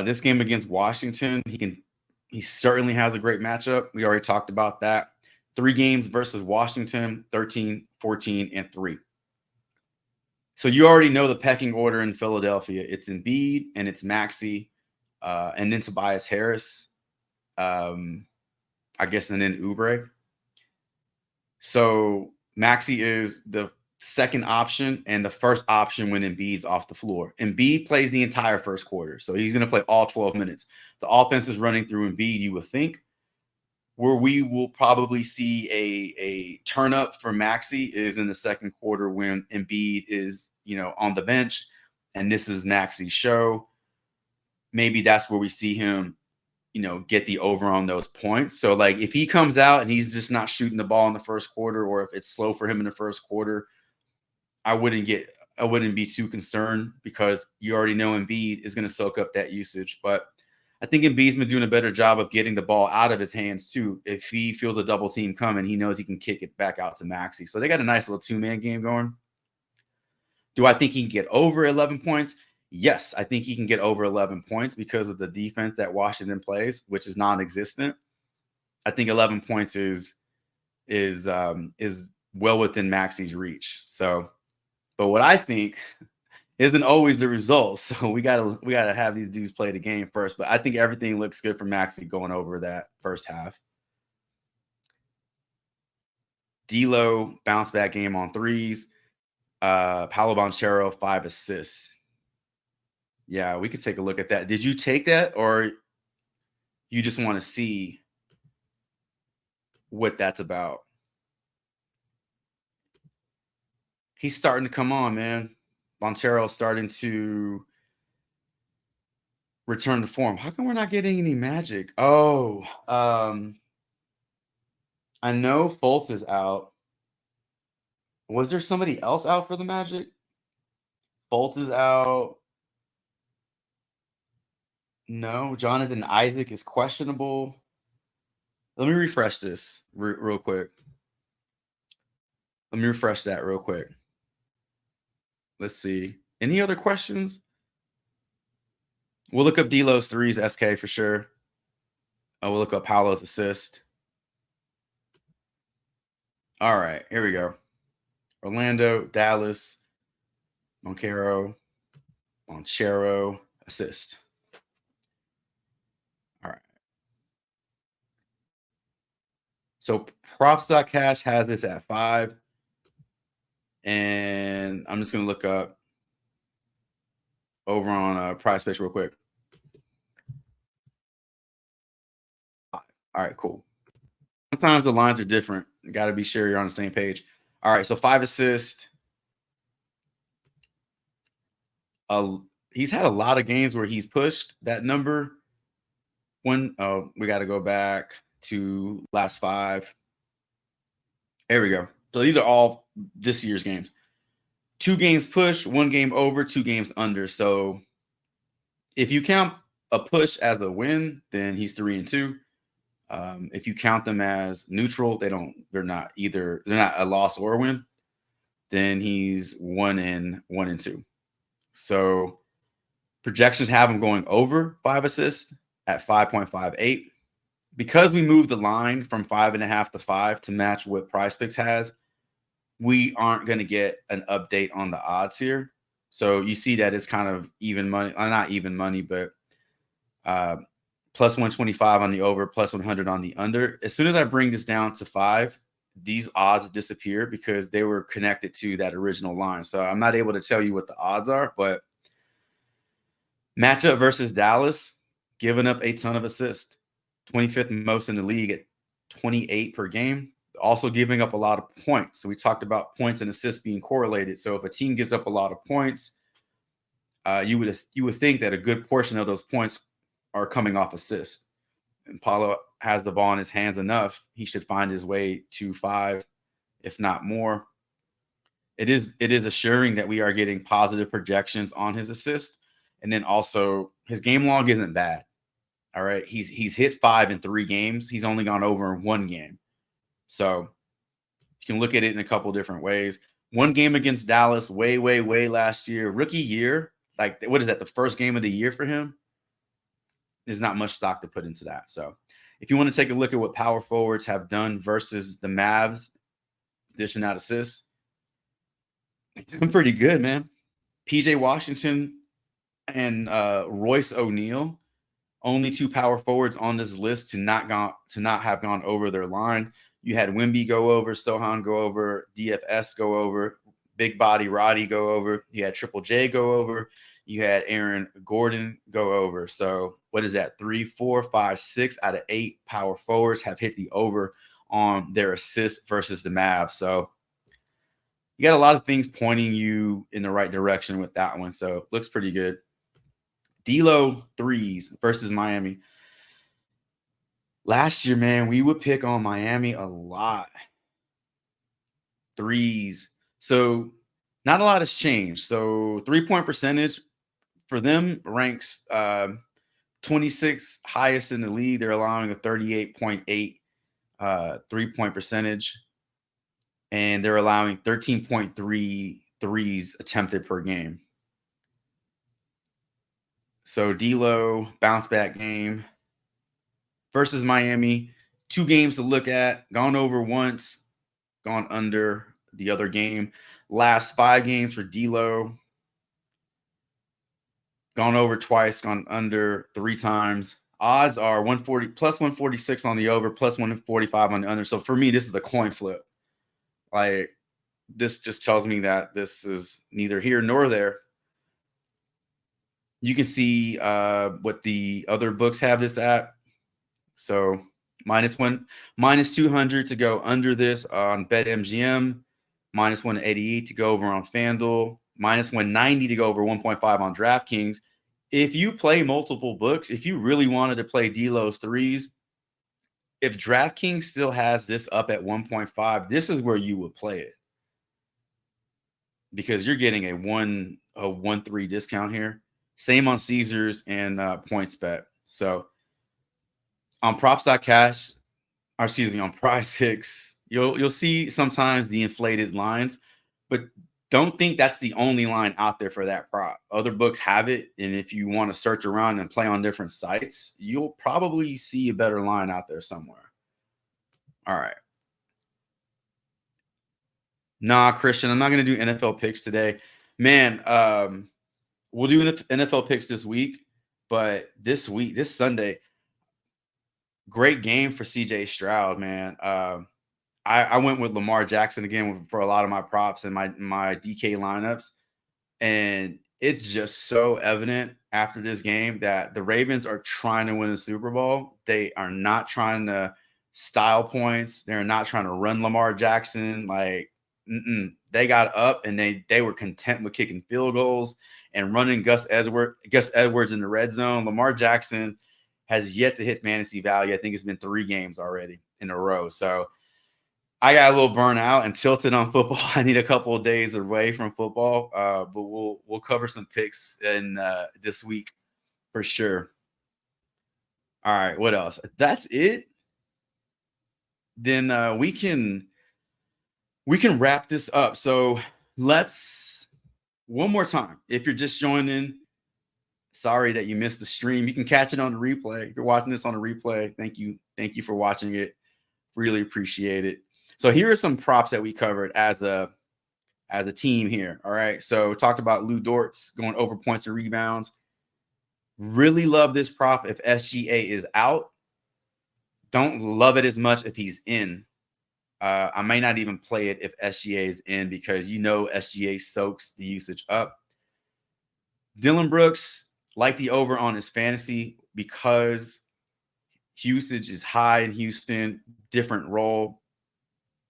This game against Washington, he certainly has a great matchup. We already talked about that. 3 games versus Washington, 13, 14, and 3. So you already know the pecking order in Philadelphia. It's Embiid and it's Maxey, and then Tobias Harris, I guess, and then Oubre. So Maxey is the second option and the first option when Embiid's off the floor. Embiid plays the entire first quarter, so he's going to play all 12 minutes. The offense is running through Embiid, you would think. Where we will probably see a turn up for Maxey is in the second quarter when Embiid is, on the bench, and this is Maxey's show. Maybe that's where we see him, get the over on those points. So if he comes out and he's just not shooting the ball in the first quarter, or if it's slow for him in the first quarter, I wouldn't be too concerned, because you already know Embiid is going to soak up that usage. But I think Embiid's been doing a better job of getting the ball out of his hands too. If he feels a double team coming, he knows he can kick it back out to Maxey. So they got a nice little 2-man game going. Do I think he can get over 11 points? Yes, I think he can get over 11 points because of the defense that Washington plays, which is non-existent. I think 11 points is well within Maxey's reach. So, but what I think isn't always the result. So we gotta have these dudes play the game first. But I think everything looks good for Maxey going over that first half. D'Lo bounce back game on threes. Paolo Banchero 5 assists. Yeah, we could take a look at that. Did you take that, or you just want to see what that's about? He's starting to come on, man. Banchero starting to return to form. How come we're not getting any magic? Oh, I know Fultz is out. Was there somebody else out for the Magic? Fultz is out. No, Jonathan Isaac is questionable. Let me refresh this real quick. Let me refresh that real quick. Let's see. Any other questions? We'll look up D'Lo's threes, SK for sure. We'll look up Paolo's assist. All right, here we go. Orlando, Dallas, Banchero, assist. All right. So props.cash has this at 5. And I'm just going to look up over on Prize Picks real quick. 5. All right, cool. Sometimes the lines are different. You got to be sure you're on the same page. All right, so 5 assists. He's had a lot of games where he's pushed that number. We got to go back to last 5. There we go. So these are all this year's games. 2 games push, 1 game over, 2 games under. So if you count a push as a win, then he's 3-2. If you count them as neutral, they're not a loss or a win, then he's 1-2. So projections have him going over 5 assists at 5.58. Because we moved the line from 5.5 to 5 to match what Prize Picks has, we aren't going to get an update on the odds here. So you see that it's kind of even money, not even money, but plus 125 on the over, plus 100 on the under. As soon as I bring this down to 5, these odds disappear because they were connected to that original line. So I'm not able to tell you what the odds are, but matchup versus Dallas, giving up a ton of assists, 25th most in the league at 28 per game. Also giving up a lot of points. So we talked about points and assists being correlated. So if a team gives up a lot of points, you would think that a good portion of those points are coming off assists. And Paolo has the ball in his hands enough. He should find his way to 5, if not more. It is assuring that we are getting positive projections on his assist. And then also his game log isn't bad. All right. He's hit 5 in 3 games. He's only gone over in 1 game. So you can look at it in a couple different ways. 1 game against Dallas way last year. Rookie year. Like, what is that? The first game of the year for him? There's not much stock to put into that. So if you want to take a look at what power forwards have done versus the Mavs, dishing out assists, I'm pretty good, man. PJ Washington and Royce O'Neal, only 2 power forwards on this list to not have gone over their line. You had Wemby go over, Sohan go over, DFS go over, Big Body Roddy go over. You had Triple J go over. You had Aaron Gordon go over. So what is that? 3, 4, 5, 6 out of 8 power forwards have hit the over on their assists versus the Mavs. So you got a lot of things pointing you in the right direction with that one. So looks pretty good. D'Lo threes versus Miami. Last year, man, we would pick on Miami a lot. Threes. So not a lot has changed. So 3-point percentage for them ranks 26th highest in the league. They're allowing a 38.8 3-point percentage, and they're allowing 13.3 threes attempted per game. So D'Lo bounce back game versus Miami. 2 games to look at. Gone over once, gone under the other game. Last 5 games for D'Lo. Gone over twice, gone under 3 times. Odds are 140 plus 146 on the over, plus 145 on the under. So for me, this is a coin flip. Like, this just tells me that this is neither here nor there. You can see what the other books have this at. So minus 200 to go under this on BetMGM, minus 188 to go over on FanDuel, minus 190 to go over 1.5 on DraftKings. If you play multiple books, if you really wanted to play D'Lo's threes, if DraftKings still has this up at 1.5, this is where you would play it, because you're getting a 1-3 discount here. Same on Caesars and PointsBet. So on props.cash, or excuse me, on Prize Picks, you'll see sometimes the inflated lines, but don't think that's the only line out there for that prop. Other books have it, and if you want to search around and play on different sites, you'll probably see a better line out there somewhere. All right. Nah, Christian, I'm not going to do NFL picks today. Man, we'll do NFL picks this week, but this Sunday, great game for CJ Stroud, man. I went with Lamar Jackson again for a lot of my props and my DK lineups. And it's just so evident after this game that the Ravens are trying to win the Super Bowl. They are not trying to style points. They're not trying to run Lamar Jackson. Like, they got up and they were content with kicking field goals and running Gus Edwards in the red zone. Lamar Jackson has yet to hit fantasy value. I think it's been 3 games already in a row. So I got a little burnt out and tilted on football. I need a couple of days away from football, but we'll cover some picks in this week for sure. All right, what else? That's it. Then we can wrap this up. So let's one more time. If you're just joining, sorry that you missed the stream. You can catch it on the replay. If you're watching this on the replay, thank you for watching it. Really appreciate it. So here are some props that we covered as a team here. All right. So we talked about Lou Dort's going over points and rebounds. Really love this prop if SGA is out. Don't love it as much if he's in. I may not even play it if SGA is in, because SGA soaks the usage up. Dylan Brooks, like the over on his fantasy, because usage is high in Houston, different role,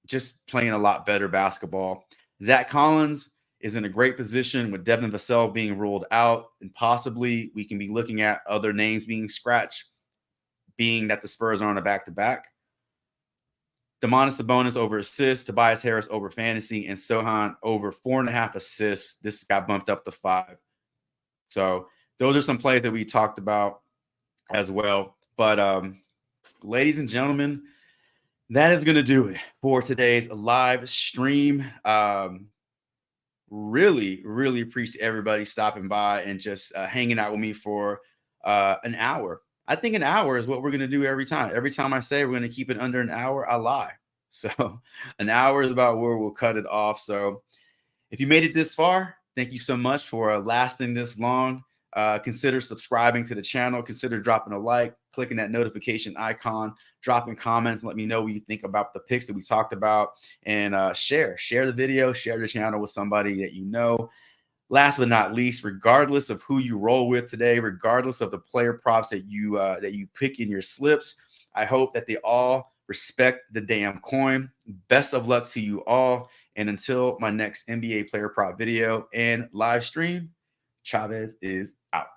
just playing a lot better basketball. Zach Collins is in a great position with Devin Vassell being ruled out, and possibly we can be looking at other names being scratched, being that the Spurs are on a back-to-back. Domantas Sabonis over assists, Tobias Harris over fantasy, and Sohan over 4.5 assists. This got bumped up to 5. So those are some plays that we talked about as well. But ladies and gentlemen, that is going to do it for today's live stream. Really, really appreciate everybody stopping by and just hanging out with me for an hour. I think an hour is what we're going to do every time. Every time I say we're going to keep it under an hour, I lie. So an hour is about where we'll cut it off. So if you made it this far, thank you so much for lasting this long. Consider subscribing to the channel. Consider dropping a like, clicking that notification icon, dropping comments. Let me know what you think about the picks that we talked about, and share the video, share the channel with somebody that you know. Last but not least, regardless of who you roll with today, regardless of the player props that you pick in your slips, I hope that they all respect the damn coin. Best of luck to you all. And until my next NBA player prop video and live stream, Chavez is out.